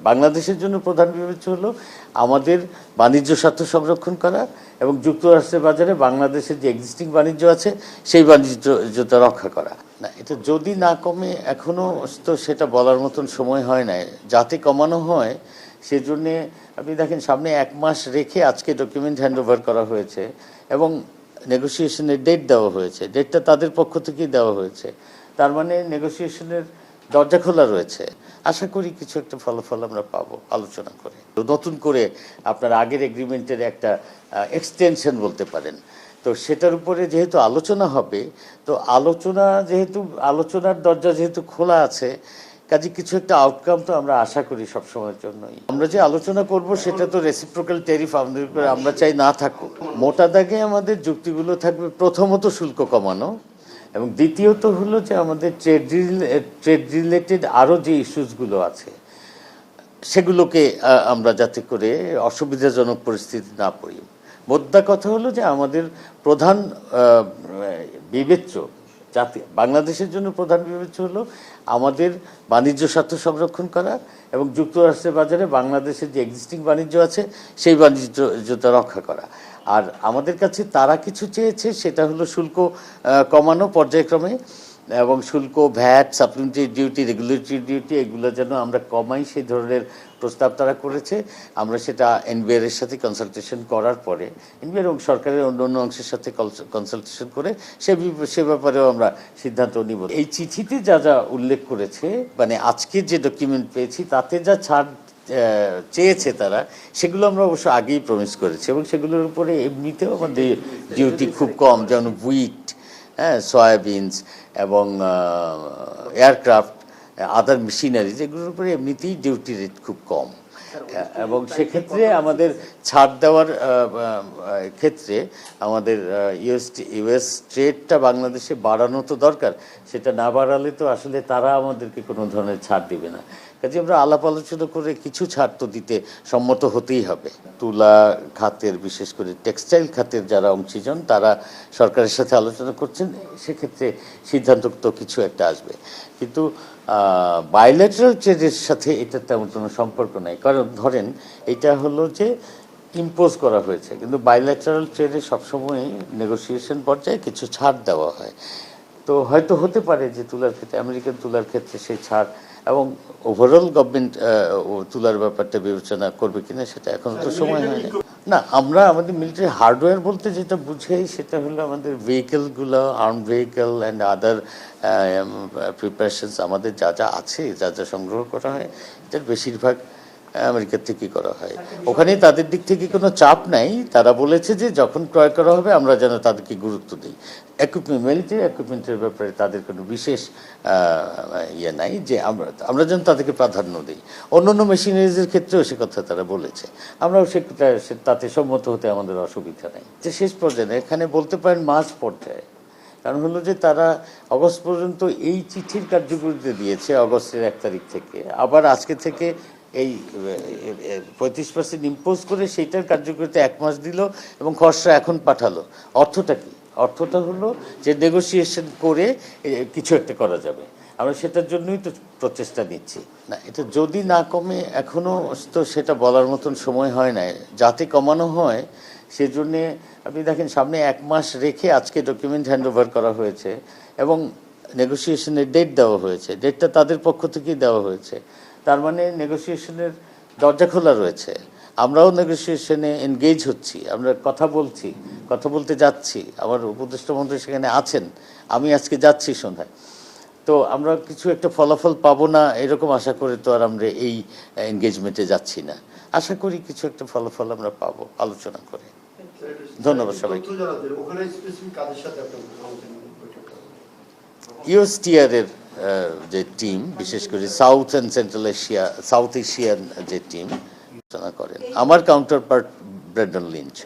বাংলাদেশের জন্য প্রধান বিবেচ্য হলো আমাদের বাণিজ্য স্বার্থ সংরক্ষণ করা এবং যুক্তরাষ্ট্রের বাজারে বাংলাদেশের যে এক্সিস্টিং বাণিজ্য আছে সেই বাণিজ্যটা রক্ষা করা। না, এটা যদি না কমে এখনও তো সেটা বলার মতন সময় হয় নাই, যাতে কমানো হয় সেজন্যে আপনি দেখেন সামনে 1 মাস রেখে আজকে ডকুমেন্ট হ্যান্ডওভার করা হয়েছে এবং নেগোসিয়েশনের ডেট দেওয়া হয়েছে, ডেটটা তাদের পক্ষ থেকেই দেওয়া হয়েছে। তার মানে নেগোসিয়েশনের দরজা খোলা রয়েছে। আশা করি কিছু একটা ফলাফল আমরা পাবো আলোচনা করে। নতুন করে আপনার আগের এগ্রিমেন্টের একটা এক্সটেনশন বলতে পারেন, তো সেটার উপরে যেহেতু আলোচনা হবে, তো আলোচনার দরজা যেহেতু খোলা আছে, কাজে কিছু একটা আউটকাম তো আমরা আশা করি সবসময়ের জন্যই। আমরা যে আলোচনা করব সেটা তো রেসিপ্রোকাল ট্যারিফ আমাদের উপরে আমরা চাই না থাকুক। মোটা দাগে আমাদের যুক্তিগুলো থাকবে প্রথমত শুল্ক কমানো, এবং দ্বিতীয়ত হলো যে আমাদের ট্রেড রিলেটেড আরও যে ইস্যুসগুলো আছে সেগুলোকে আমরা যাতে করে অসুবিধাজনক পরিস্থিতি না পড়ি। মোদ্দা কথা হলো যে আমাদের প্রধান বিবেচ্য বাংলাদেশের জন্য প্রধান বিবেচ্য হলো আমাদের বাণিজ্য স্বার্থ সংরক্ষণ করা এবং যুক্তরাষ্ট্রের বাজারে বাংলাদেশের যে এক্সিস্টিং বাণিজ্য আছে সেই বাণিজ্যটা রক্ষা করা। আর আমাদের কাছে তারা কিছু চেয়েছে, সেটা হলো শুল্ক কমানো পর্যায়ক্রমে, এবং শুল্ক, VAT, supplementary duty, regulatory duty এগুলো যেন আমরা কমাই সেই ধরনের প্রস্তাব তারা করেছে। আমরা সেটা এনবিআর এর সাথে কনসালটেশন করার পরে, এনবিআর এবং সরকারের অন্য অংশের সাথে কনসালটেশন করে সে ব্যাপারেও আমরা সিদ্ধান্ত নিব। এই চিঠিতে যা যা উল্লেখ করেছে, মানে আজকে যে ডকুমেন্ট পেয়েছি তাতে যা ছাড় চেয়েছে তারা, সেগুলো আমরা অবশ্য আগেই প্রমিস করেছি এবং সেগুলোর উপরে এমনিতেও আমাদের ডিউটি খুব কম, যেমন হুইট, সয়াবিনস এবং এয়ারক্রাফট, আদার মেশিনারিজ, এগুলোর উপরে এমনিতেই ডিউটি রেট খুব কম, এবং সেক্ষেত্রে আমাদের ছাড় দেওয়ার ক্ষেত্রে আমাদের ইউএস ট্রেডটা বাংলাদেশে বাড়ানো তো দরকার, সেটা না বাড়ালে তো আসলে তারা আমাদেরকে কোনো ধরনের ছাড় দিবে না। কাজে আমরা আলাপ আলোচনা করে কিছু ছাড় তো দিতে সম্মত হতেই হবে। তুলা খাতের, বিশেষ করে টেক্সটাইল খাতের যারা অংশীজন, তারা সরকারের সাথে আলোচনা করছেন, সেক্ষেত্রে সিদ্ধান্ত তো কিছু একটা আসবে। কিন্তু বাইল্যাটারাল ট্রেডের সাথে এটা তেমন কোনো সম্পর্ক নাই, কারণ ধরেন এটা হলো যে ইম্পোজ করা হয়েছে, কিন্তু বাইল্যাটারাল ট্রেডে সবসময় নেগোসিয়েশন পর্যায়ে কিছু ছাড় দেওয়া হয়। তো হয়তো হতে পারে যে তুলার ক্ষেত্রে, আমেরিকান তুলার ক্ষেত্রে সেই ছাড়, এবং ওভারঅল গভর্নমেন্ট তুলার ব্যাপারটা বিবেচনা করবে কিনা সেটা এখনো তো সময় হয়নি। না, আমরা আমাদের মিলিটারি হার্ডওয়্যার বলতে যেটা বুঝাই সেটা হলো আমাদের ভেহিকেলগুলো, arm vehicle and other preparations, আমাদের যা যা আছে, যা যা সংগ্রহ করা হয়, এটার বেশিরভাগ আমেরিকার থেকেই করা হয়। ওখানে তাদের দিক থেকে কোনো চাপ নাই, তারা বলেছে যে যখন ক্রয় করা হবে আমরা যেন তাদেরকে গুরুত্ব দিই। ইকুইপমেন্ট, মিলিটারি ইকুইপমেন্টের ব্যাপারে তাদের কোনো বিশেষ ইয়ে নাই যে আমরা যেন তাদেরকে প্রাধান্য দিই। অন্য মেশিনারিজের ক্ষেত্রেও সে কথা তারা বলেছে, আমরাও তাতে সম্মত হতে আমাদের অসুবিধা নেই। যে শেষ পর্যায়ে এখানে বলতে পারেন মাঝ পর্যায়ে, কারণ হলো যে তারা অগস্ট পর্যন্ত এই চিঠির কার্যকরিতা দিয়েছে, অগস্টের 1 তারিখ থেকে, আবার আজকে থেকে এই 35% ইম্পোজ করে সেইটার কার্যকরিতা 1 মাস দিল এবং খসড়া এখন পাঠালো। অর্থটা কি? অর্থটা হলো যে নেগোসিয়েশন করে কিছু একটা করা যাবে, আমরা সেটার জন্যই তো প্রচেষ্টা নিচ্ছি। না, এটা যদি না কমে এখনও তো সেটা বলার মতন সময় হয় নাই, যাতে কমানো হয় সেজন্যে আপনি দেখেন সামনে 1 মাস রেখে আজকে ডকুমেন্ট হ্যান্ডওভার করা হয়েছে এবং নেগোসিয়েশনের ডেট দেওয়া হয়েছে, ডেটটা তাদের পক্ষ থেকেই দেওয়া হয়েছে। তার মানে নেগোসিয়েশনের দরজা খোলা রয়েছে, আমরাও নেগোসিয়েশনে এনগেজ হচ্ছি, আমরা কথা বলতে যাচ্ছি, আমার উপদেষ্টা মন্ত্রী সেখানে আছেন, আমি আজকে যাচ্ছি সন্ধ্যায়। তো আমরা কিছু একটা ফলাফল পাবো না এরকম আশা করে তো আর আমরা এই এনগেজমেন্টে যাচ্ছি না। আশা করি কিছু একটা ফলাফল আমরা পাবো আলোচনা করে। ধন্যবাদ সবাইকে। ইউএসটিআর এর যে টিম, বিশেষ করে south and central Asia, south Asian যে টিম আলোচনা করেন, আমার কাউন্টার পার্ট ব্র্যান্ডন লিঞ্চ।